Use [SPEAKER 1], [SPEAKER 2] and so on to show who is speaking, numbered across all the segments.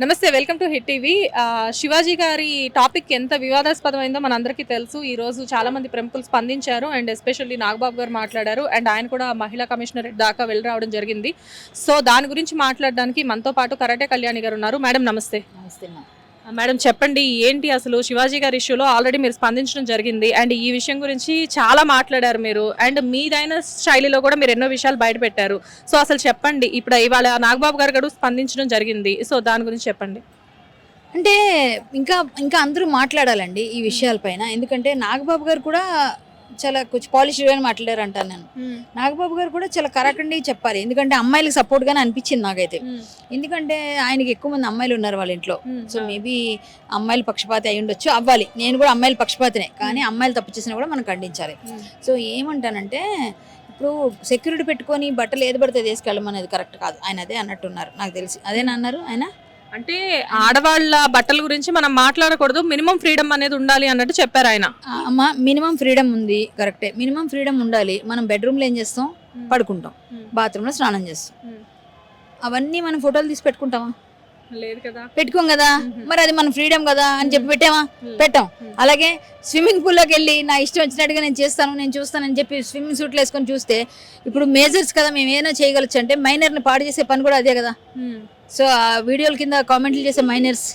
[SPEAKER 1] నమస్తే. Welcome to hit TV. Shivaji గారి topic ఎంత వివాదాస్పదమైందో మనందరికీ తెలుసు. ఈరోజు చాలామంది ప్రముఖులు స్పందించారు. అండ్ ఎస్పెషల్లీ నాగబాబు గారు మాట్లాడారు. అండ్ ఆయన కూడా మహిళా కమిషనరేట్ దాకా వెళ్ళి రావడం జరిగింది. సో దాని గురించి మాట్లాడడానికి మనతో పాటు కరాటే కళ్యాణి గారు ఉన్నారు. మేడం నమస్తే.
[SPEAKER 2] నమస్తే మా.
[SPEAKER 1] మేడం చెప్పండి, ఏంటి అసలు శివాజీ గారి ఇష్యూలో ఆల్రెడీ మీరు స్పందించడం జరిగింది. అండ్ ఈ విషయం గురించి చాలా మాట్లాడారు మీరు. అండ్ మీదైన శైలిలో కూడా మీరు ఎన్నో విషయాలు బయట పెట్టారు. సో అసలు చెప్పండి, ఇప్పుడు ఇవాళ నాగబాబు గారు కూడా స్పందించడం జరిగింది. సో దాని గురించి చెప్పండి.
[SPEAKER 2] అంటే ఇంకా ఇంకా అందరూ మాట్లాడాలండి ఈ విషయాలపైన. ఎందుకంటే నాగబాబు గారు కూడా చాలా కొంచెం పాలిష్డ్గానే మాట్లాడారు అంటాను నేను. నాగబాబు గారు కూడా చాలా కరాకండి చెప్పాలి. ఎందుకంటే అమ్మాయిలకు సపోర్ట్గానే అనిపించింది నాకైతే. ఎందుకంటే ఆయనకి ఎక్కువ మంది అమ్మాయిలు ఉన్నారు వాళ్ళ ఇంట్లో. సో మేబీ అమ్మాయిల పక్షపాతి అయి ఉండొచ్చు, అవ్వాలి. నేను కూడా అమ్మాయిల పక్షపాతినే, కానీ అమ్మాయిలు తప్పు చేసినా కూడా మనం ఖండించాలి. సో ఏమంటానంటే, ఇప్పుడు సెక్యూరిటీ పెట్టుకొని బట్టలు ఏది పడితే తీసుకెళ్ళమనేది కరెక్ట్ కాదు. ఆయన అదే అన్నట్టున్నారు నాకు తెలిసి. అదేనా అన్నారు ఆయన?
[SPEAKER 1] అంటే ఆడవాళ్ళ బట్టల గురించి మనం మాట్లాడకూడదు, మినిమం ఫ్రీడమ్ అనేది ఉండాలి అన్నట్టు చెప్పారు ఆయన.
[SPEAKER 2] అమ్మా, మినిమం ఫ్రీడమ్ ఉంది, కరెక్టే. మినిమం ఫ్రీడమ్ ఉండాలి. మనం బెడ్రూమ్లో ఏం చేస్తాం? పడుకుంటాం. బాత్రూంలో స్నానం చేస్తాం. అవన్నీ మనం ఫోటోలు తీసి పెట్టుకుంటామా?
[SPEAKER 1] లేదు కదా,
[SPEAKER 2] పెట్టుకోం కదా. మరి అది మన ఫ్రీడమ్ కదా అని చెప్పి పెట్టామా? పెట్టాం. అలాగే స్విమ్మింగ్ పూల్లోకి వెళ్ళి నా ఇష్టం వచ్చినట్టుగా నేను చేస్తాను, నేను చూస్తానని చెప్పి స్విమ్మింగ్ సూట్లు వేసుకొని చూస్తే, ఇప్పుడు మేజర్స్ కదా, మేము ఏమైనా చేయగలచ్చు అంటే మైనర్ని పాడు చేసే పని కూడా అదే కదా. సో ఆ వీడియోల కింద కామెంట్లు చేసే మైనర్స్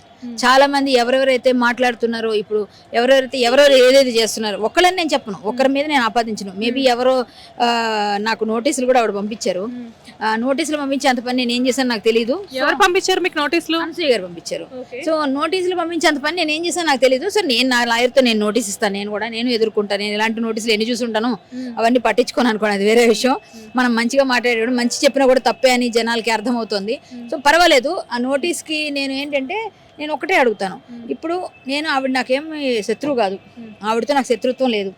[SPEAKER 2] చాలా మంది ఎవరెవరైతే మాట్లాడుతున్నారో, ఇప్పుడు ఎవరెవరు ఏదేది చేస్తున్నారు, ఒక్కళ్ళని నేను చెప్పను, ఒక్కరి మీద నేను ఆపాదించను. మేబీ ఎవరో నాకు నోటీసులు కూడా ఆవిడ పంపించారు. నోటీసులు పంపించే అంత పని నేను ఏం చేశాను నాకు తెలియదు.
[SPEAKER 1] ఎవరు పంపించారు మీకు నోటీసులు?
[SPEAKER 2] అనసూయ గారు పంపించారు. సో నోటీసులు పంపించే అంత పని నేను ఏం చేశాను నాకు తెలియదు. సో నేను నా లాయర్తో నేను నోటీస్ ఇస్తాను, నేను ఎదుర్కొంటాను. నేను ఇలాంటి నోటీసులు ఎన్ని చూసుంటాను, అవన్నీ పట్టించుకోను అనుకోండి, అది వేరే విషయం. మనం మంచిగా మాట్లాడేవాడు, మంచి చెప్పినా కూడా తప్పే అని జనాలకి అర్థమవుతుంది. సో పర్వాలేదు. ఆ నోటీస్కి నేను ఏంటంటే, నేను ఒకటే అడుగుతాను. ఇప్పుడు ఆవిడ నాకేం శత్రువు కాదు, ఆవిడతో నాకు శత్రుత్వం లేదు.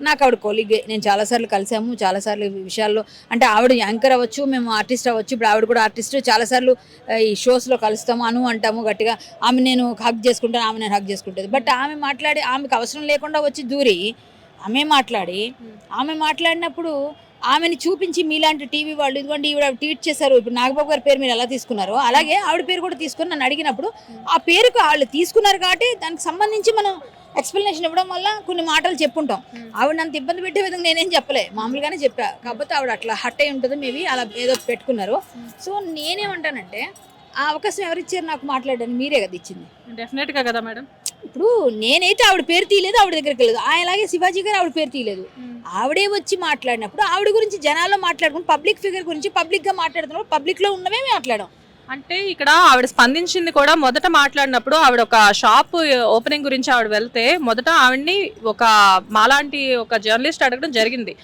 [SPEAKER 2] నాకు ఆవిడ కొలీగే. నేను చాలాసార్లు కలిసాము, చాలాసార్లు విషయాల్లో. అంటే ఆవిడ యాంకర్ అవ్వచ్చు, మేము ఆర్టిస్ట్ అవ్వచ్చు. ఇప్పుడు ఆవిడ కూడా ఆర్టిస్ట్. చాలాసార్లు ఈ షోస్లో కలుస్తాము, అంటాము గట్టిగా. ఆమె నేను హగ్ చేసుకుంటాను, ఆమె నేను హగ్ చేసుకుంటుంది. బట్ ఆమె మాట్లాడి, ఆమెకు అవసరం లేకుండా వచ్చి దూరి ఆమె మాట్లాడినప్పుడు ఆమెను చూపించి మీలాంటి టీవీ వాళ్ళు, ఇదిగోండి ఈవిడ ట్వీట్ చేశారు, ఇప్పుడు నాగబాబు గారి పేరు మీరు ఎలా తీసుకున్నారో అలాగే ఆవిడ పేరు కూడా తీసుకొని నన్ను అడిగినప్పుడు, ఆ పేరుకు వాళ్ళు తీసుకున్నారు కాబట్టి దానికి సంబంధించి మనం ఎక్స్ప్లెనేషన్ ఇవ్వడం వల్ల కొన్ని మాటలు చెప్పుంటాం. ఆవిడ అంత ఇబ్బంది పెట్టే విధంగా నేనేం చెప్పలే, మామూలుగానే చెప్పా. కాకపోతే ఆవిడ అట్లా హట్ అయి ఉంటుంది, మేబీ అలా ఏదో పెట్టుకున్నారు. సో నేనేమంటానంటే, ఆ అవకాశం ఎవరిచ్చారు నాకు మాట్లాడడానికి? మీరే కదా ఇచ్చింది.
[SPEAKER 1] డెఫినెట్ గా కదా మేడం.
[SPEAKER 2] ఇప్పుడు నేనైతే ఆవిడ పేరు తీయలేదు, ఆవిడ దగ్గరికి వెళ్ళలేదు. అలాగే శివాజీ గారు ఆవిడ పేరు తీయలేదు. ఆవిడే వచ్చి మాట్లాడినప్పుడు ఆవిడ గురించి జనాల్లో మాట్లాడుకుని, పబ్లిక్ ఫిగర్ గురించి పబ్లిక్గా మాట్లాడుతున్నప్పుడు పబ్లిక్లో ఉన్నవే మాట్లాడాం.
[SPEAKER 1] అంటే ఇక్కడ ఆవిడ స్పందించింది కూడా, మొదట మాట్లాడినప్పుడు ఆవిడ ఒక షాప్ ఓపెనింగ్ గురించి ఆవిడ వెళ్తే, మొదట ఆవిడ్ని ఒక మాలాంటి ఒక జర్నలిస్ట్ అడగడం జరిగింది.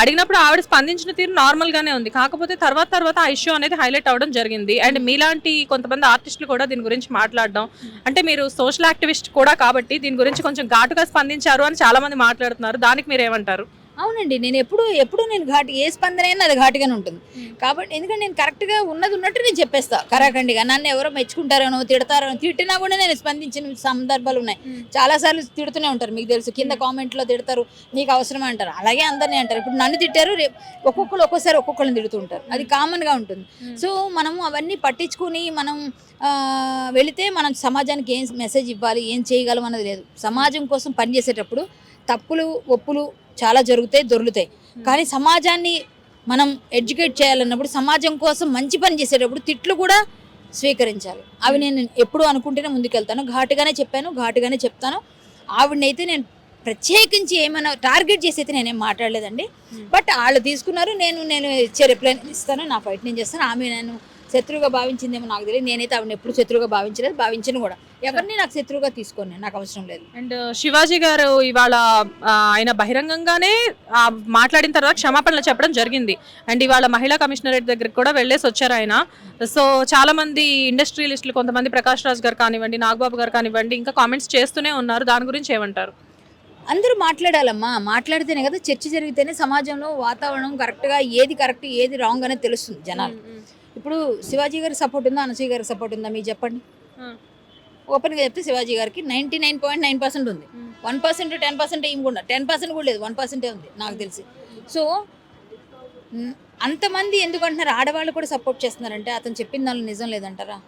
[SPEAKER 1] అడిగినప్పుడు ఆవిడ స్పందించిన తీరు నార్మల్ గానే ఉంది. కాకపోతే తర్వాత ఆ ఇష్యూ అనేది హైలైట్ అవ్వడం జరిగింది. అండ్ మీలాంటి కొంతమంది ఆర్టిస్టులు కూడా దీని గురించి మాట్లాడడం, అంటే మీరు సోషల్ యాక్టివిస్ట్ కూడా కాబట్టి దీని గురించి కొంచెం ఘాటుగా స్పందించారు అని చాలా మంది మాట్లాడుతున్నారు. దానికి మీరు ఏమంటారు?
[SPEAKER 2] అవునండి, నేను ఎప్పుడు నేను ఘాటు, ఏ స్పందన అయినా అది ఘాటుగానే ఉంటుంది. కాబట్టి ఎందుకంటే నేను కరెక్ట్గా ఉన్నది ఉన్నట్టు నేను చెప్పేస్తా కరాఖండిగా. నన్ను ఎవరో మెచ్చుకుంటారనో తిడతారనో, తిట్టినా కూడా నేను స్పందించిన సందర్భాలు ఉన్నాయి. చాలాసార్లు తిడుతూనే ఉంటారు, మీకు తెలుసు. కింద కామెంట్లో తిడతారు, నీకు అవసరమే అంటారు. అలాగే అందరినీ అంటారు. ఇప్పుడు నన్ను తిట్టారు, ఒక్కొక్కసారి ఒక్కొక్కరిని తిడుతూ ఉంటారు. అది కామన్గా ఉంటుంది. సో మనము అవన్నీ పట్టించుకుని మనం వెళితే మనం సమాజానికి ఏం మెసేజ్ ఇవ్వాలి, ఏం చేయగలం అన్నది లేదు. సమాజం కోసం పనిచేసేటప్పుడు తప్పులు ఒప్పులు చాలా జరుగుతాయి, దొర్లుతాయి. కానీ సమాజాన్ని మనం ఎడ్యుకేట్ చేయాలన్నప్పుడు, సమాజం కోసం మంచి పని చేసేటప్పుడు తిట్లు కూడా స్వీకరించాలి. అవి నేను ఎప్పుడు అనుకుంటేనే ముందుకెళ్తాను. ఘాటుగానే చెప్పాను, ఘాటుగానే చెప్తాను. ఆవిడనైతే నేను ప్రత్యేకించి ఏమైనా టార్గెట్ చేసి అయితే నేనేం మాట్లాడలేదండి. బట్ వాళ్ళు తీసుకున్నారు, నేను ఇచ్చే రిప్లై ఇస్తాను, నా ఫైట్ నేను చేస్తాను. ఆమె నేను శత్రువుగా భావించిందేమో నాకు తెలియదు. నేనైతే ఆవిడని ఎప్పుడు శత్రువుగా భావించను కూడా. ఎవరిని నాకు శత్రువుగా తీసుకోను, నాకు అవసరం లేదు.
[SPEAKER 1] అండ్ శివాజీ గారు ఇవాళ ఆయన బహిరంగంగానే మాట్లాడిన తర్వాత క్షమాపణలు చెప్పడం జరిగింది. అండ్ ఇవాళ మహిళా కమిషనరేట్ దగ్గరికి కూడా వెళ్ళేసి వచ్చారు ఆయన. సో చాలా మంది ఇండస్ట్రియలిస్టులు, కొంతమంది ప్రకాష్ రాజ్ గారు కానివ్వండి, నాగబాబు గారు కానివ్వండి, ఇంకా కామెంట్స్ చేస్తూనే ఉన్నారు. దాని గురించి ఏమంటారు?
[SPEAKER 2] అందరూ మాట్లాడాలమ్మా, మాట్లాడితేనే కదా చర్చ జరిగితేనే సమాజంలో వాతావరణం కరెక్ట్గా, ఏది కరెక్ట్ ఏది రాంగ్ అనేది తెలుస్తుంది జనాలు. ఇప్పుడు శివాజీ గారికి సపోర్ట్ ఉందా, అనసూయ గారికి సపోర్ట్ ఉందా మీరు చెప్పండి. ఓపెన్గా చెప్తే శివాజీ గారికి 99.9% ఉంది. 1% 10% ఏం కూడా 10% కూడా లేదు, 1% ఉంది నాకు తెలిసి. సో అంతమంది ఎందుకంటున్నారు, ఆడవాళ్ళు కూడా సపోర్ట్ చేస్తున్నారంటే అతను చెప్పిన దానిలో నిజం లేదంటారా?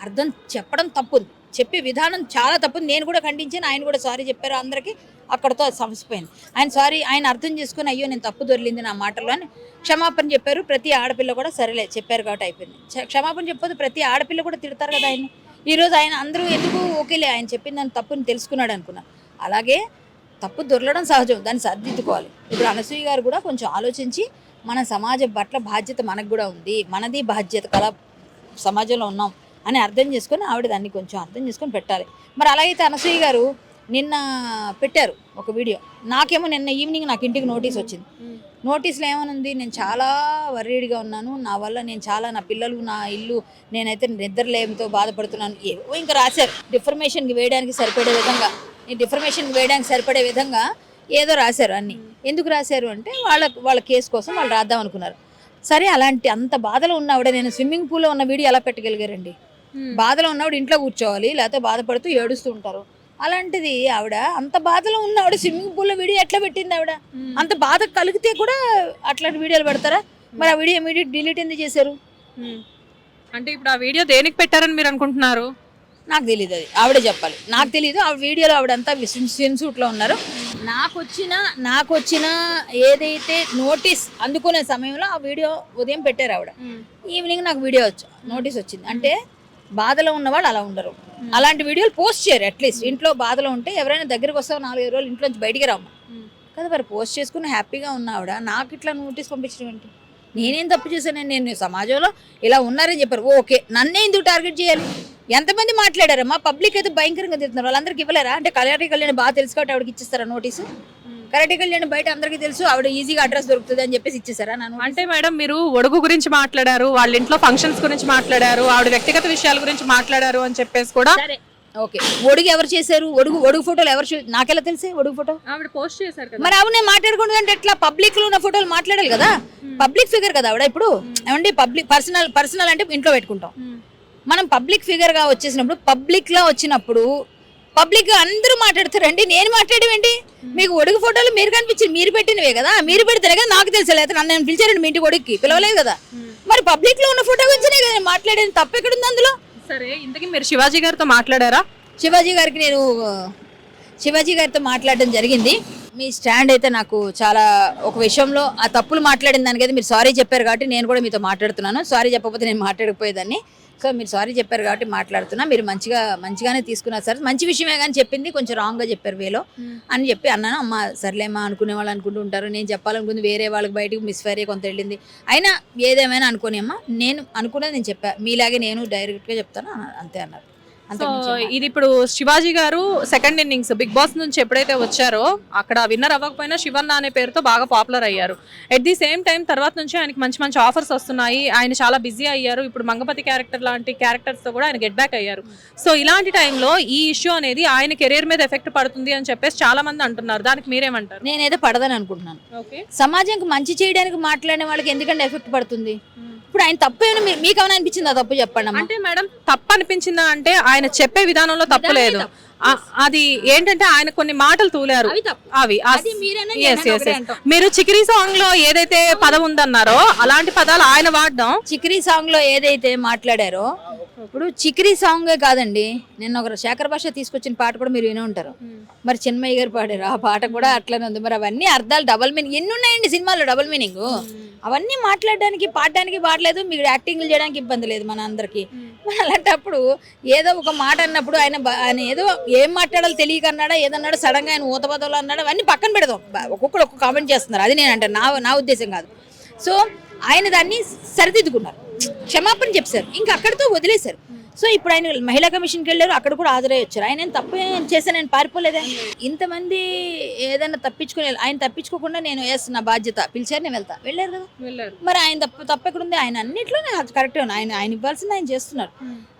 [SPEAKER 2] అర్థం చెప్పడం తప్పుంది, చెప్పే విధానం చాలా తప్పుంది. నేను కూడా ఖండించాను, ఆయన కూడా సారీ చెప్పారు అందరికీ, అక్కడతో సమసిపోయింది. ఆయన సారీ ఆయన అర్థం చేసుకుని అయ్యో నేను తప్పు దొరికింది నా మాటల్లో అని క్షమాపణ చెప్పారు. ప్రతి ఆడపిల్ల కూడా సరేలే చెప్పారు కాబట్టి అయిపోయింది. క్షమాపణ చెప్పదు ప్రతి ఆడపిల్ల కూడా తిడతారు కదా ఆయన్ని. ఈరోజు ఆయన అందరూ ఎందుకు ఓకేలే ఆయన చెప్పిన దాని తప్పుని తెలుసుకున్నాడు అనుకున్నా. అలాగే తప్పు దొరలడం సహజం, దాన్ని సర్దిద్దుకోవాలి. ఇప్పుడు అనసూయ గారు కూడా కొంచెం ఆలోచించి మన సమాజం పట్ల బాధ్యత మనకు కూడా ఉంది, మనది బాధ్యత కల సమాజంలో ఉన్నాం అని అర్థం చేసుకొని ఆవిడ దాన్ని కొంచెం అర్థం చేసుకొని పెట్టాలి. మరి అలాగైతే అనసూయ గారు నిన్న పెట్టారు ఒక వీడియో, నాకేమో నిన్న ఈవినింగ్ నాకు ఇంటికి నోటీస్ వచ్చింది. నోటీస్లో ఏమనుంది, నేను చాలా వర్రీడ్గా ఉన్నాను, నా వల్ల నేను చాలా నా పిల్లలు నా ఇల్లు నేనైతే నిద్రలేమితో బాధపడుతున్నాను ఏవో ఇంకా రాశారు. డిఫర్మేషన్కి వేయడానికి సరిపడే విధంగా, ఈ డిఫర్మేషన్కి వేయడానికి సరిపడే విధంగా ఏదో రాశారు అన్నీ. ఎందుకు రాశారు అంటే వాళ్ళ కేసు కోసం వాళ్ళు రాద్దాం అనుకున్నారు. సరే అలాంటి అంత బాధలో ఉన్నవాడే నేను స్విమ్మింగ్ పూల్లో ఉన్న వీడియో ఎలా పెట్టగలిగారండి? బాధలో ఉన్నవాడు ఇంట్లో కూర్చోవాలి, లేకపోతే బాధపడుతూ ఏడుస్తూ ఉంటారు. అలాంటిది ఆవిడ అంత బాధలో ఉన్నవాడు స్విమ్మింగ్ పూల్లో వీడియో ఎట్లా పెట్టింది? ఆవిడ అంత బాధ కలిగితే కూడా అట్లాంటి వీడియోలు పెడతారా? మరి ఆ వీడియో ఇమీడియట్ డిలీట్ ఎందుకు చేశారు?
[SPEAKER 1] అంటే ఇప్పుడు ఆ వీడియో దేనికి పెట్టారని మీరు అనుకుంటున్నారు?
[SPEAKER 2] నాకు తెలియదు, అది ఆవిడే చెప్పాలి. నాకు తెలియదు. ఆ వీడియోలో ఆవిడంతా స్విమ్ సూట్లో ఉన్నారు. నాకు వచ్చిన ఏదైతే నోటీస్ అందుకునే సమయంలో ఆ వీడియో ఉదయం పెట్టారు ఆవిడ. ఈవినింగ్ నాకు వీడియో నోటీస్ వచ్చింది. అంటే బాధలో ఉన్నవాళ్ళు అలా ఉండరు, అలాంటి వీడియోలు పోస్ట్ చేయరు. అట్లీస్ట్ ఇంట్లో బాధలో ఉంటే ఎవరైనా దగ్గరికి వస్తావు 4-5 రోజులు ఇంట్లోంచి బయటికి రావు కదా, మరి పోస్ట్ చేసుకుని హ్యాపీగా ఉన్న ఆవిడ నాకు ఇట్లా నోటీస్ పంపించడం ఏంటి? నేనేం తప్పు చేశాను? నేను సమాజంలో ఇలా ఉన్నారని చెప్పారు, ఓకే, నన్నే ఎందుకు టార్గెట్ చేయాలి? ఎంతమంది మాట్లాడారమ్మా? పబ్లిక్ అయితే భయంకరంగా తిరుగుతున్నారు, వాళ్ళందరికీ ఇవ్వలేరా? అంటే కళ్యాణి కళ్యాణ్ బాగా తెలుసు కాబట్టి ఆవిడకి ఇచ్చేస్తారా నోటీసు? కరెక్ట్ కళ్యాణ్ బయట అందరికీ తెలుసు, ఆవిడ ఈజీగా అడ్రస్ దొరుకుతుంది అని చెప్పేసి ఇచ్చేసారా?
[SPEAKER 1] అంటే మేడం మీరు ఒడుగు గురించి మాట్లాడారు, వాళ్ళ ఇంట్లో ఫంక్షన్స్ గురించి మాట్లాడారు, ఆవిడ వ్యక్తిగత విషయాల గురించి మాట్లాడారు అని చెప్పేసి కూడా
[SPEAKER 2] ఓకే. ఒడుగు ఎవరు చేశారు? ఒడుగు ఫోటోలు ఎవరు నాకెలా తెలిసే? ఒడుగు ఫోటో
[SPEAKER 1] ఆవిడ పోస్ట్ చేశారు కదా.
[SPEAKER 2] మరి ఆవిడ మాట్లాడకూడదు అంటే ఎట్లా? పబ్లిక్ లో ఉన్న ఫోటోలు మాట్లాడాలి కదా, పబ్లిక్ ఫిగర్ కదా ఆవిడ. ఇప్పుడు ఏమండి పబ్లిక్ పర్సనల్ అంటే ఇంట్లో పెట్టుకుంటాం. మనం పబ్లిక్ ఫిగర్ గా వచ్చేసినప్పుడు, పబ్లిక్ లో వచ్చినప్పుడు పబ్లిక్ అందరూ మాట్లాడతారండి. నేను మాట్లాడేవేంటి? మీకు ఒడుగు ఫోటోలు మీరు కనిపించింది, మీరు పెట్టినవే కదా, మీరు పెడితేనే కదా నాకు తెలుసు. లేదా నన్ను పిలిచారండి మీ ఇంటికి ఒడికి, పిలవలేదు కదా. మరి పబ్లిక్ లో ఉన్న ఫోటో గురించినే కదా మాట్లాడేది, తప్పు ఎక్కడుంది అందులో?
[SPEAKER 1] సరే, ఇంతకీ మీరు శివాజీ గారితో మాట్లాడారా?
[SPEAKER 2] శివాజీ గారితో మాట్లాడడం జరిగింది. మీ స్టాండ్ అయితే నాకు చాలా ఒక విషయంలో ఆ తప్పులు మాట్లాడిన దానికైతే మీరు సారీ చెప్పారు కాబట్టి నేను కూడా మీతో మాట్లాడుతున్నాను. సారీ చెప్పకపోతే నేను మాట్లాడకపోయేదాన్ని. సో మీరు సారీ చెప్పారు కాబట్టి మాట్లాడుతున్నా. మీరు మంచిగానే తీసుకున్నారు సార్, మంచి విషయమే కానీ చెప్పింది కొంచెం రాంగ్గా చెప్పారు వేలో అని చెప్పి అన్నాను. అమ్మ సర్లేమ్మా, అనుకునే వాళ్ళు అనుకుంటూ ఉంటారు, నేను చెప్పాలనుకుంది వేరే వాళ్ళకి బయటకు మిస్ఫైర్ అయ్యి కొంత వెళ్ళింది, అయినా ఏదేమైనా అనుకోని అమ్మ, నేను అనుకున్నది నేను చెప్పా, మీలాగే నేను డైరెక్ట్గా చెప్తాను అంతే అన్నారు.
[SPEAKER 1] ఇది ఇప్పుడు శివాజీ గారు సెకండ్ ఇన్నింగ్స్ బిగ్ బాస్ నుంచి ఎప్పుడైతే వచ్చారో అక్కడ విన్నర్ అవ్వకపోయినా శివన్న అనే పేరుతో బాగా పాపులర్ అయ్యారు. ఎట్ ది సేమ్ టైం తర్వాత నుంచి ఆయనకి మంచి మంచి ఆఫర్స్ వస్తున్నాయి, ఆయన చాలా బిజీ అయ్యారు. ఇప్పుడు మంగపతి క్యారెక్టర్ లాంటి క్యారెక్టర్స్ తో కూడా ఆయన గెట్ బ్యాక్ అయ్యారు. సో ఇలాంటి టైంలో ఈ ఇష్యూ అనేది ఆయన కెరీర్ మీద ఎఫెక్ట్ పడుతుంది అని చెప్పేసి చాలా మంది అంటున్నారు. దానికి మీరేమంటారు?
[SPEAKER 2] నేనైతే పడదని అనుకుంటున్నాను. సమాజానికి మంచి చేయడానికి మాట్లాడే వాళ్ళకి ఎందుకంటే ఎఫెక్ట్ పడుతుంది? ఇప్పుడు ఆయన తప్పు ఏమైనా మీకు ఏమైనా అనిపించిందా? తప్పు చెప్పండి.
[SPEAKER 1] అంటే మేడం తప్పు అనిపించిందా అంటే ఆయన చెప్పే విధానంలో తప్పు లేదు, అది ఏంటంటే ఆయన కొన్ని మాటలు తూలారు. అవి మీరు చికిరీ సాంగ్ లో ఏదైతే పదం ఉందన్నారో అలాంటి పదాలు ఆయన వాడడం.
[SPEAKER 2] చికిరీ సాంగ్ లో ఏదైతే మాట్లాడారో, ఇప్పుడు చికిరీ సాంగే కాదండి, నిన్న ఒక శేఖర్ భాష తీసుకొచ్చిన పాట కూడా మీరు వినే ఉంటారు. మరి చిన్మయ్య గారు పాడారు, ఆ పాట కూడా అట్లనే ఉంది. మరి అవన్నీ అర్థాలు డబల్ మీనింగ్ ఎన్ని ఉన్నాయండి సినిమాలో, డబల్ మీనింగ్. అవన్నీ మాట్లాడడానికి పాడడానికి బాడలేదు, మీకు యాక్టింగ్లు చేయడానికి ఇబ్బంది లేదు మన అందరికి. అలాంటప్పుడు ఏదో ఒక మాట అన్నప్పుడు ఆయన ఏదో ఏం మాట్లాడాలో తెలియక అన్నాడా, ఏదన్నాడో సడన్ గా ఆయన ఊతపదలు అన్నాడు, అవన్నీ పక్కన పెడదాం. ఒక్కొక్కరు ఒక్కొక్క కామెంట్ చేస్తున్నారు, అది నేను అంటాను, నా ఉద్దేశం కాదు. సో ఆయన దాన్ని సరిదిద్దుకున్నారు, క్షమాపణ చెప్పారు, ఇంకా అక్కడితో వదిలేశారు. సో ఇప్పుడు ఆయన మహిళా కమిషన్కి వెళ్ళారు, అక్కడ కూడా హాజరై వచ్చారు. ఆయన తప్పు చేశాను, నేను పారిపోలేదా? ఇంతమంది ఏదైనా ఆయన తప్పించుకోకుండా నేను నా బాధ్యత పిలిచారు, నేను వెళ్ళారు కదా. మరి ఆయన తప్పు ఎక్కడుంది? ఆయన అన్నింటిలోనే కరెక్టే ఉన్నాయి, ఆయన ఇవ్వాల్సింది ఆయన చేస్తున్నారు.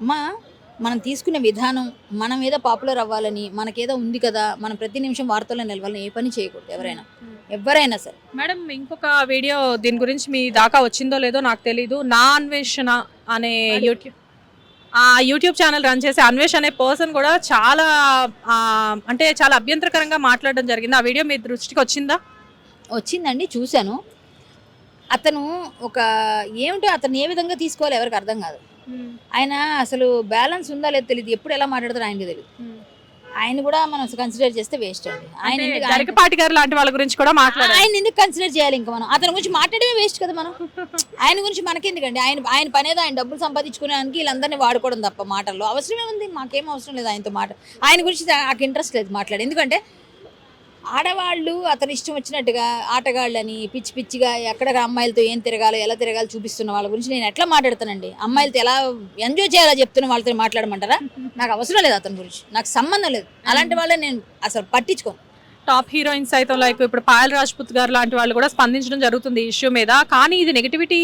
[SPEAKER 2] అమ్మా, మనం తీసుకునే విధానం మనం ఏదో పాపులర్ అవ్వాలని, మనకేదో ఉంది కదా, మనం ప్రతి నిమిషం వార్తల్లో నిలవాలని ఏ పని చేయకూడదు ఎవరైనా సరే.
[SPEAKER 1] మేడం, ఇంకొక వీడియో దీని గురించి మీ దాకా వచ్చిందో లేదో నాకు తెలీదు. నా అన్వేషణ అనే యూట్యూబ్ ఛానల్ రన్ చేసే అన్వేష్ అనే పర్సన్ కూడా చాలా చాలా అభ్యంతరకరంగా మాట్లాడడం జరిగింది. ఆ వీడియో మీ దృష్టికి వచ్చిందా?
[SPEAKER 2] వచ్చిందండి, చూశాను. అతను ఏమిటో అతను ఏ విధంగా తీసుకోవాలి ఎవరికి అర్థం కాదు. ఆయన అసలు బ్యాలెన్స్ ఉందా లేదో తెలియదు, ఎప్పుడు ఎలా మాట్లాడతారో ఆయనకి తెలియదు. ఆయన కూడా మనం కన్సిడర్ చేస్తే వేస్ట్ అండి.
[SPEAKER 1] గరికపాటి గారు లాంటి వాళ్ళ గురించి కూడా మాట్లాడారు.
[SPEAKER 2] ఆయన ఎందుకు కన్సిడర్ చేయాలి? ఇంకా మనం అతని గురించి మాట్లాడమే వేస్ట్ కదా. మనం ఆయన గురించి మనకెందుకండి? ఆయన పనేదో ఆయన డబ్బులు సంపాదించుకోవడానికి వీళ్ళందరినీ వాడుకోవడం తప్ప మాటల్లో అవసరమే ఉంది. మాకేం అవసరం లేదు ఆయనతో మాట. ఆయన గురించి నాకు ఇంట్రెస్ట్ లేదు మాట్లాడే. ఎందుకంటే ఆడవాళ్ళు అతను ఇష్టం వచ్చినట్టుగా ఆటగాళ్ళని పిచ్చి పిచ్చిగా ఎక్కడ అమ్మాయిలతో ఏం తిరగాలో ఎలా తిరగాలో చూపిస్తున్న వాళ్ళ గురించి నేను ఎట్లా మాట్లాడతానండి? అమ్మాయిలతో ఎలా ఎంజాయ్ చేయాలో చెప్తున్న వాళ్ళతో మాట్లాడమంటారా? నాకు అవసరం లేదు అతని గురించి, నాకు సంబంధం లేదు. అలాంటి వాళ్ళే నేను అసలు పట్టించుకోను.
[SPEAKER 1] టాప్ హీరోయిన్స్ అయితే లైక్ ఇప్పుడు పాయల్ రాజ్పుత్ గారు లాంటి వాళ్ళు కూడా స్పందించడం జరుగుతుంది ఈ ఇష్యూ మీద. కానీ ఇది నెగిటివిటీ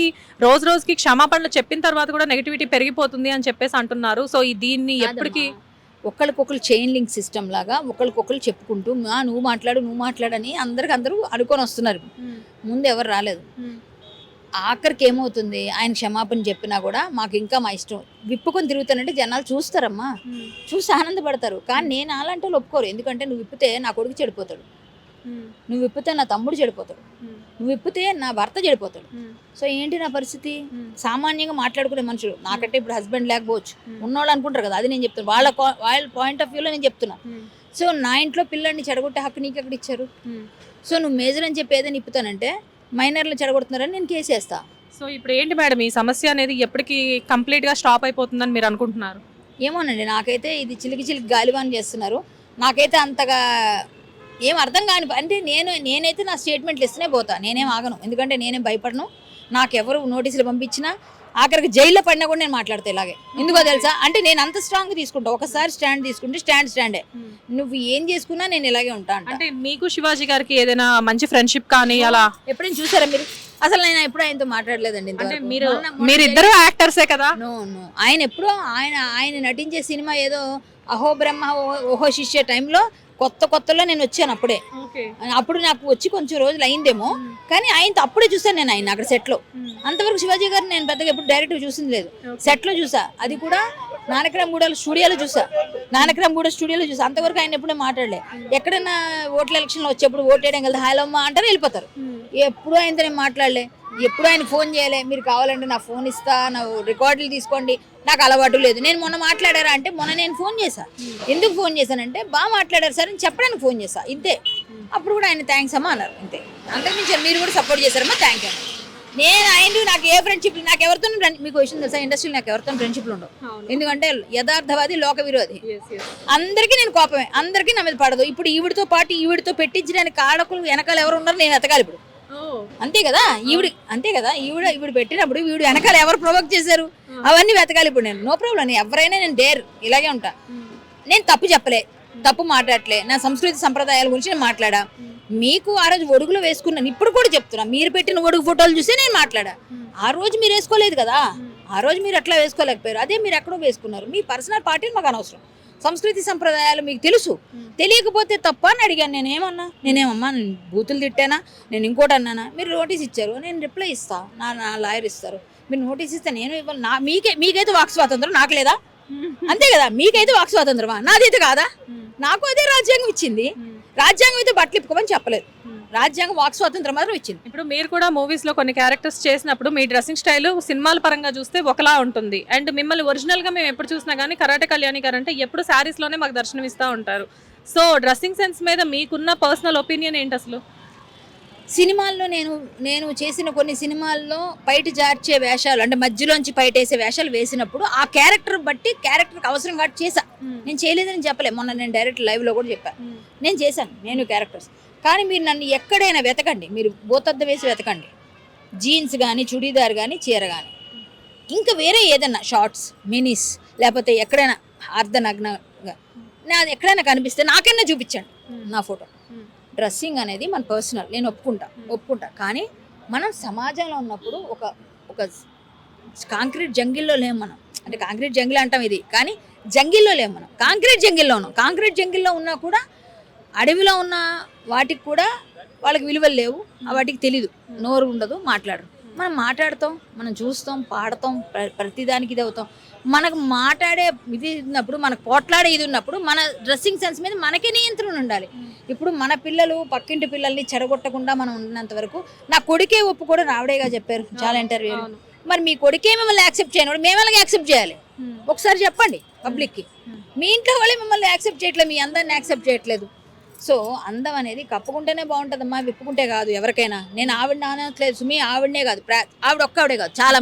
[SPEAKER 1] రోజు రోజుకి క్షమాపణలు చెప్పిన తర్వాత కూడా నెగిటివిటీ పెరిగిపోతుంది అని చెప్పేసి అంటున్నారు. సో దీన్ని ఎప్పటికీ
[SPEAKER 2] ఒకరికొకరు చైన్ లింక్ సిస్టమ్ లాగా ఒకరికొకరు చెప్పుకుంటూ నువ్వు మాట్లాడని అందరూ అనుకొని వస్తున్నారు. ముందు ఎవరు రాలేదు. ఆఖరికి ఏమవుతుంది, ఆయన క్షమాపణ చెప్పినా కూడా మాకు ఇంకా మా ఇష్టం విప్పుకొని తిరుగుతానంటే జనాలు చూస్తారమ్మా, చూసి ఆనందపడతారు. కానీ నేను అలాంటి వాళ్ళు ఒప్పుకోరు. ఎందుకంటే నువ్వు విప్పితే నా కొడుకు చెడిపోతాడు, నువ్వు విప్పితే నా తమ్ముడు చెడిపోతాడు, నువ్వు విప్పితే నా భర్త చెడిపోతాడు. సో ఏంటి నా పరిస్థితి? సామాన్యంగా మాట్లాడుకునే మనుషులు, నాకంటే ఇప్పుడు హస్బెండ్ లేకపోవచ్చు, ఉన్నవాళ్ళు అనుకుంటారు కదా, అది నేను చెప్తాను. వాళ్ళ పాయింట్ ఆఫ్ వ్యూలో నేను చెప్తున్నా. సో నా ఇంట్లో పిల్లల్ని చెడగొట్టే హక్కు నీకు ఎక్కడ ఇచ్చారు? సో నువ్వు మేజర్ అని చెప్పి ఏదైనా ఇప్పుతానంటే మైనర్లు చెడగొడుతున్నారని నేను కేసు వేస్తా.
[SPEAKER 1] సో ఇప్పుడు ఏంటి మేడం ఈ సమస్య అనేది ఎప్పటికీ కంప్లీట్గా స్టాప్ అయిపోతుందని మీరు అనుకుంటున్నారు?
[SPEAKER 2] ఏమోనండి, నాకైతే ఇది చిలికి గాలివాన్ చేస్తున్నారు. నాకైతే అంతగా ఏం అర్థం కాని. అంటే నేనైతే నా స్టేట్మెంట్లు ఇస్తూనే పోతా, నేనేం ఆగను. ఎందుకంటే నేనేం భయపడను. నాకెవరు నోటీసులు పంపించినా ఆఖరికి జైల్లో పడినా కూడా నేను మాట్లాడతా ఇలాగే. ఎందుకో తెలుసా? అంటే నేను అంత స్ట్రాంగ్ తీసుకుంటా. ఒకసారి స్టాండ్ తీసుకుంటే స్టాండే. నువ్వు ఏం చేసుకున్నా నేను ఇలాగే ఉంటాను.
[SPEAKER 1] అంటే మీకు శివాజీ గారికి ఏదైనా మంచి ఫ్రెండ్షిప్ కానీ అలా
[SPEAKER 2] ఎప్పుడైనా చూసారా మీరు? అసలు నేను ఎప్పుడు ఆయనతో మాట్లాడలేదండి.
[SPEAKER 1] మీరిద్దరు యాక్టర్సే కదా?
[SPEAKER 2] నో ఆయన ఎప్పుడో ఆయన నటించే సినిమా ఏదో అహో బ్రహ్మ ఓహో శిష్య టైంలో కొత్తలో నేను వచ్చాను. అప్పుడు నాకు వచ్చి కొంచెం రోజులు అయిందేమో, కానీ ఆయనతో అప్పుడే చూసాను నేను ఆయన అక్కడ సెట్లో. అంతవరకు శివాజీ గారు నేను పెద్దగా ఎప్పుడు డైరెక్ట్ చూసింది లేదు. సెట్లో చూసా, అది కూడా నానక్రామ్గూడ స్టూడియోలో చూసా. అంతవరకు ఆయన ఎప్పుడూ మాట్లాడలే. ఎక్కడైనా ఓట్ల ఎలక్షన్లో వచ్చేప్పుడు ఓటేయడం కదా హలో అమ్మా అంటారు, వెళ్ళిపోతారు. ఎప్పుడు ఆయనతో నేను మాట్లాడలే. ఎప్పుడు ఆయన ఫోన్ చేయలే, మీరు కావాలంటే నా ఫోన్ ఇస్తా, నా రికార్డులు తీసుకోండి, నాకు అలవాటు లేదు. నేను మొన్న మాట్లాడారా అంటే మొన్న నేను ఫోన్ చేశా. ఎందుకు ఫోన్ చేశానంటే బాగా మాట్లాడారు సార్ అని చెప్పడానికి ఫోన్ చేశా, ఇంతే. అప్పుడు కూడా ఆయన థ్యాంక్స్ అమ్మా అన్నారు, అంతే. అంతకుమించి మీరు కూడా సపోర్ట్ చేశారమ్మా, థ్యాంక్ యూ. ఆయన నాకు ఏ ఫ్రెండ్షిప్, నాకు ఎవరితో మీకు విషయం తెలుసా, ఇండస్ట్రీలో నాకు ఎవరితో ఫ్రెండ్షిప్లు ఉండవు. ఎందుకంటే యథార్థవాది, లోక విరోధి. అందరికీ నేను కోపమే, అందరికీ నా మీద పడదు. ఇప్పుడు ఈవిడితో పాటు ఈవిడితో పెట్టించడానికి కాడకులు వెనకాల ఎవరు ఉన్నారు నేను ఎతకాలి ఇప్పుడు. అంతే కదా, ఈవిడ పెట్టినప్పుడు వీడు వెనకాల ఎవరు ప్రొవోక్ చేశారు అవన్నీ వెతకాలి ఇప్పుడు నేను. నో ప్రాబ్లం, ఎవరైనా నేను డేర్ ఇలాగే ఉంటా. నేను తప్పు చెప్పలే, తప్పు మాట్లాడలే. నా సంస్కృతి సంప్రదాయాల గురించి నేను మాట్లాడా. మీకు ఆ రోజు ఒడుగులో వేసుకున్నాను, ఇప్పుడు కూడా చెప్తున్నా. మీరు పెట్టిన ఒడుగు ఫోటోలు చూసి నేను మాట్లాడా. ఆ రోజు మీరు వేసుకోలేదు కదా, ఆ రోజు మీరు అట్లా వేసుకోలేకపోయారు. అదే మీరు ఎక్కడో వేసుకున్నారు. మీ పర్సనల్ పార్టీలు మాకు అనవసరం. సంస్కృతి సంప్రదాయాలు మీకు తెలుసు, తెలియకపోతే తప్ప అని అడిగాను. నేనేమమ్మా నేను బూతులు తిట్టానా, నేను ఇంకోటి అన్నానా? మీరు నోటీస్ ఇచ్చారు, నేను రిప్లై ఇస్తా, నా లాయర్ ఇస్తారు. మీరు నోటీస్ ఇస్తే నేను ఇవ్వాలి. మీకైతే వాక్ స్వాతంత్రం, నాకు లేదా? అంతే కదా, మీకైతే వాక్ స్వాతంత్రమా, నాదైతే కాదా? నాకు అదే రాజ్యాంగం ఇచ్చింది. రాజ్యాంగం అయితే బట్టలు ఇప్పుకోమని చెప్పలేదు, రాజ్యాంగం వాక్ స్వాతంత్రం మాత్రం ఇచ్చింది.
[SPEAKER 1] ఇప్పుడు మీరు కూడా మూవీస్ లో కొన్ని క్యారెక్టర్స్ చేసినప్పుడు మీ డ్రెస్సింగ్ స్టైల్ సినిమాల పరంగా చూస్తే ఒకలా ఉంటుంది. అండ్ మిమ్మల్ని ఒరిజినల్ గా మేము ఎప్పుడు చూసినా కానీ కరాటే కళ్యాణి గారు అంటే ఎప్పుడు శారీస్ లోనే మాకు దర్శనం ఇస్తూ ఉంటారు. సో డ్రెస్సింగ్ సెన్స్ మీద మీకున్న పర్సనల్ ఒపీనియన్ ఏంటి అసలు?
[SPEAKER 2] సినిమాల్లో నేను చేసిన కొన్ని సినిమాల్లో బయట జార్చే వేషాలు, అంటే మధ్యలోంచి బయటేసే వేషాలు వేసినప్పుడు ఆ క్యారెక్టర్ బట్టి క్యారెక్టర్కి అవసరం కాబట్టి చేశా. నేను చేయలేదని చెప్పలే, మొన్న నేను డైరెక్ట్ లైవ్లో కూడా చెప్పాను, నేను చేశాను నేను క్యారెక్టర్స్. కానీ మీరు నన్ను ఎక్కడైనా వెతకండి, మీరు బోతద్ద వేసి వెతకండి, జీన్స్ కానీ చుడీదార్ కానీ చీర కానీ, ఇంకా వేరే ఏదైనా షార్ట్స్ మినీస్ లేకపోతే ఎక్కడైనా అర్ధనగ్నంగా నాది ఎక్కడైనా కనిపిస్తే నాకైనా చూపించండి నా ఫోటో. డ్రెస్సింగ్ అనేది మన పర్సనల్, నేను ఒప్పుకుంటా. కానీ మనం సమాజంలో ఉన్నప్పుడు ఒక కాంక్రీట్ జంగిల్లో లేము మనం. అంటే కాంక్రీట్ జంగిల్ అంటాం ఇది, కానీ జంగిల్లో లేము మనం, కాంక్రీట్ జంగిల్లో ఉన్నాం. కాంక్రీట్ జంగిల్లో ఉన్నా కూడా అడవిలో ఉన్న వాటికి కూడా వాళ్ళకి విలువలు లేవు, వాటికి తెలీదు, నోరు ఉండదు, మాట్లాడరు. మనం మాట్లాడతాం, మనం చూస్తాం, పాడతాం, ప్రతిదానికి ఇది అవుతాం. మనకు మాట్లాడే ఇది ఉన్నప్పుడు, మనకు పోట్లాడే ఇది ఉన్నప్పుడు మన డ్రెస్సింగ్ సెన్స్ మీద మనకే నియంత్రణ ఉండాలి. ఇప్పుడు మన పిల్లలు పక్కింటి పిల్లల్ని చెడగొట్టకుండా మనం ఉన్నంత వరకు, నా కొడుకే ఒప్పుకోవడం ఆవిడేగా చెప్పారు చాలా ఇంటర్వ్యూలు. మరి మీ కొడుకే మిమ్మల్ని యాక్సెప్ట్ చేయను మేము అలాగే యాక్సెప్ట్ చేయాలి? ఒకసారి చెప్పండి పబ్లిక్కి. మీ ఇంట్లో వాళ్ళే మిమ్మల్ని యాక్సెప్ట్ చేయట్లేదు, మీ అందరిని యాక్సెప్ట్ చేయట్లేదు. సో అందం అనేది కప్పుకుంటేనే బాగుంటుందమ్మా, విప్పుకుంటే కాదు ఎవరికైనా. నేను ఆవిడ అనట్లేదు సుమి, ఆవిడనే కాదు, ఆవిడ ఒక్కవిడే కాదు, చాలా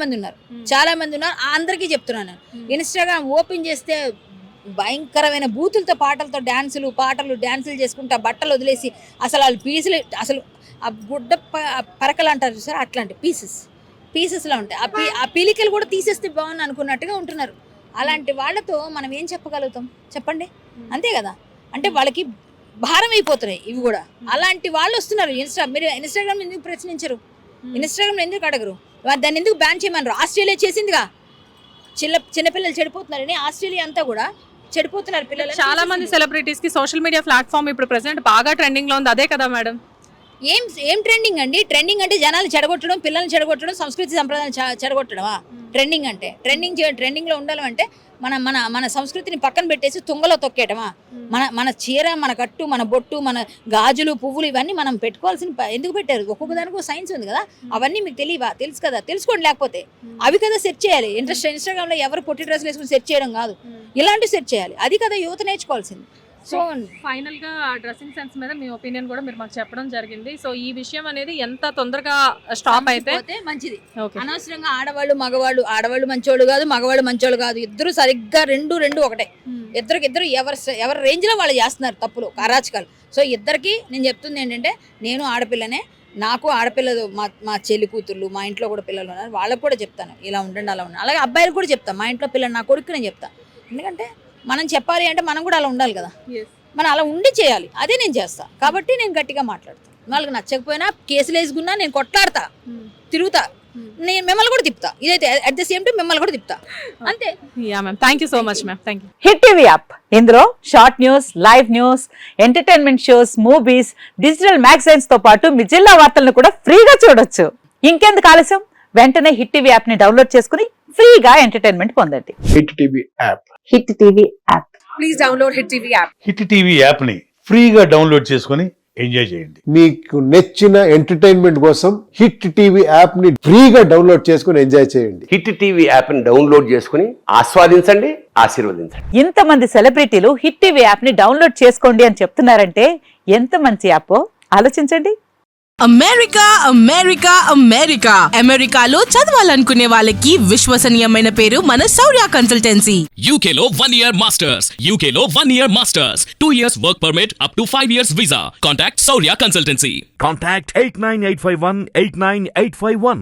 [SPEAKER 2] మంది ఉన్నారు, అందరికీ చెప్తున్నాను నేను. ఇన్స్టాగ్రామ్ ఓపెన్ చేస్తే భయంకరమైన బూతులతో పాటలు డ్యాన్సులు చేసుకుంటా, బట్టలు వదిలేసి అసలు వాళ్ళు పీసులు, అసలు ఆ గుడ్డ పరకలు అంటారు చూసారు, అట్లాంటి పీసెస్లో ఉంటాయి. ఆ పీలికలు కూడా తీసేస్తే బాగుంది అనుకున్నట్టుగా ఉంటున్నారు. అలాంటి వాళ్ళతో మనం ఏం చెప్పగలుగుతాం చెప్పండి? అంతే కదా. అంటే వాళ్ళకి భారం అయిపోతున్నాయి ఇవి కూడా. అలాంటి వాళ్ళు వస్తున్నారు. మీరు ఇన్స్టాగ్రామ్ ఎందుకు ప్రశ్నించరు? ఇన్స్టాగ్రామ్ ఎందుకు అడగరు? దాన్ని ఎందుకు బ్యాన్ చేయమన్నారు? ఆస్ట్రేలియా చేసిందిగా. చిన్నపిల్లలు చెడిపోతున్నారని ఆస్ట్రేలియా అంతా కూడా చెడిపోతున్నారు పిల్లలు.
[SPEAKER 1] చాలా మంది సెలబ్రిటీస్ కి సోషల్ మీడియా ప్లాట్ఫామ్ ఇప్పుడు ప్రెసెంట్ బాగా ట్రెండింగ్ లో ఉంది, అదే కదా మేడం?
[SPEAKER 2] ఏం ట్రెండింగ్ అండి? ట్రెండింగ్ అంటే జనాలు చెడగొట్టడం, పిల్లల్ని చెడగొట్టడం, సంస్కృతి సంప్రదాయాలు చెడగొట్టడమా ట్రెండింగ్ అంటే? ట్రెండింగ్లో ఉండాలంటే మన సంస్కృతిని పక్కన పెట్టేసి తుంగలో తొక్కేయటమా? మన చీర, మన కట్టు, మన బొట్టు, మన గాజులు, పువ్వులు ఇవన్నీ మనం పెట్టుకోవాల్సిన ఎందుకు పెట్టారు? ఒక్కొక్క దానికి సైన్స్ ఉంది కదా. అవన్నీ మీకు తెలియవా? తెలుసు కదా, తెలుసుకోండి. లేకపోతే అవి కదా సెర్చ్ చేయాలి. ఇన్స్టాగ్రామ్లో ఎవరు పొట్టి డ్రెస్సులు వేసుకుని సెర్చ్ చేయడం కాదు, ఇలాంటివి సెర్చ్ చేయాలి. అది కదా యువత నేర్చుకోవాల్సింది.
[SPEAKER 1] సో ఫైనల్ గా డ్రెస్సింగ్ సెన్స్ మీద మీ ఒపీనియన్ కూడా మీరు మాకు చెప్పడం జరిగింది. సో ఈ విషయం అనేది ఎంత తొందరగా స్టాప్ అయితే
[SPEAKER 2] మంచిది. అనవసరంగా ఆడవాళ్ళు మంచోళ్ళు కాదు, మగవాళ్ళు మంచోళ్ళు కాదు, ఇద్దరు సరిగ్గా రెండు ఒకటే. ఇద్దరు ఎవరి రేంజ్ లో వాళ్ళు చేస్తున్నారు తప్పులు, అరాచకాలు. సో ఇద్దరికి నేను చెప్తుంది ఏంటంటే, నేను ఆడపిల్లనే, నాకు ఆడపిల్లలు, మా చెల్లి కూతుర్లు, మా ఇంట్లో కూడా పిల్లలు ఉన్నారు, వాళ్ళకు కూడా చెప్తాను ఇలా ఉండండి అలా ఉండండి. అలాగే అబ్బాయిలు కూడా చెప్తాను, మా ఇంట్లో పిల్లలు, నా కొడుకు నేను చెప్తాను. ఎందుకంటే మనం చెప్పాలి అంటే మనం కూడా అలా ఉండాలి కదా. మనం అలా ఉండి చేయాలి, అదే నేను చేస్తాను. కాబట్టి నేను గట్టిగా మాట్లాడతాను. వాళ్ళకి నచ్చకపోయినా కేసులు వేసుకున్నా నేను కొట్లాడతా, తిరుగుతా, నేను మిమ్మల్ని కూడా తిప్పుతా. ఇదైతే అట్ ద సేమ్ టైం మిమ్మల్ని కూడా తిప్పుతా, అంతే.
[SPEAKER 1] Thank you so much ma'am. Thank you.
[SPEAKER 3] Hit TV app, ఇందులో short news, live news, entertainment shows, movies, digital magazines తో పాటు మీ జిల్లా వార్తలను కూడా ఫ్రీగా చూడొచ్చు. ఇంకెందుకు ఆలస్యం? వెంటనే హిట్ టీవీ యాప్ ని డౌన్లోడ్ చేసుకుని ఫ్రీగా ఎంటర్టైన్మెంట్ పొందండి.
[SPEAKER 4] Hit TV app.
[SPEAKER 3] Hit TV app.
[SPEAKER 5] Please download hit TV app.
[SPEAKER 6] Hit TV app ని ఫ్రీగా డౌన్లోడ్ చేసుకుని ఎంజాయ్ చేయండి.
[SPEAKER 4] మీకు నచ్చిన ఎంటర్టైన్మెంట్ కోసం హిట్ టీవీ యాప్ ని ఫ్రీగా డౌన్లోడ్ చేసుకుని ఎంజాయ్ చేయండి.
[SPEAKER 7] హిట్ టీవీ యాప్ ని డౌన్లోడ్ చేసుకుని ఆస్వాదించండి, ఆశీర్వదించండి.
[SPEAKER 3] ఇంతమంది సెలబ్రిటీలు హిట్ టీవీ యాప్ ని డౌన్లోడ్ చేసుకోండి అని చెప్తున్నారంటే ఎంత మంచి యాప్ ఆలోచించండి.
[SPEAKER 8] అమెరికాలో చదవాలనుకునే వాళ్ళకి విశ్వసనీయమైన పేరు మన శౌర్య కన్సల్టెన్సీ.
[SPEAKER 9] UK లో 1 year masters, UK లో 1 year masters, 2 years work permit up to 5 years visa. Contact Saurya Consultancy.
[SPEAKER 10] Contact 89851 89851.